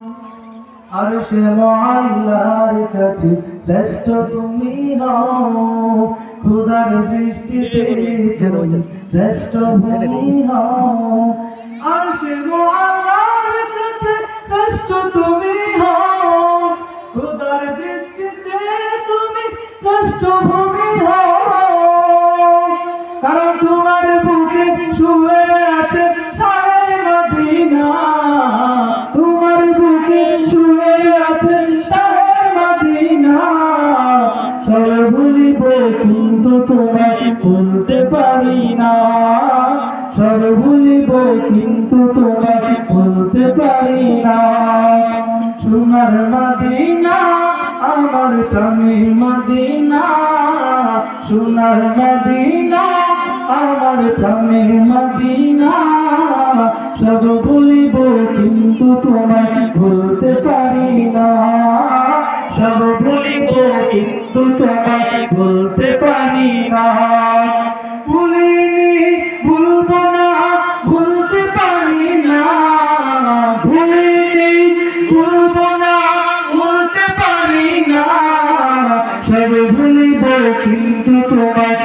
আরশে মুআল্লার কাছে শ্রেষ্ঠ তুমি হও, খোদার দৃষ্টিতে তুমি শ্রেষ্ঠ ভূমি হও। আরশে মুআল্লার কাছে শ্রেষ্ঠ তুমি হও, খোদার দৃষ্টিতে তুমি শ্রেষ্ঠ ভূমি হও। কারণ তোমার বুকে শুয়ে আছে শাহে মদিনা, তোমার বুকে শুয়ে আছে শাহে মদিনা। সব ভুলিব কিন্তু তোমায় ভুলতে পারি না, সব ভুলিব কিন্তু তোমায় ভুলতে পারি না। সোনার মদিনা আমার প্রাণের মদিনা, সোনার মদিনা আমার প্রাণের মদিনা। সব ভুলিব কিন্তু তোমায় ভুলতে পারি না, সব ভুলিব কিন্তু তোমায় ভুলতে পারি না। ভুলিনি ভুলবো না, ভুলতে পারি না, ভুলিনি ভুলবো না, ভুলতে পারি না। সব ভুলিব কিন্তু তোমায়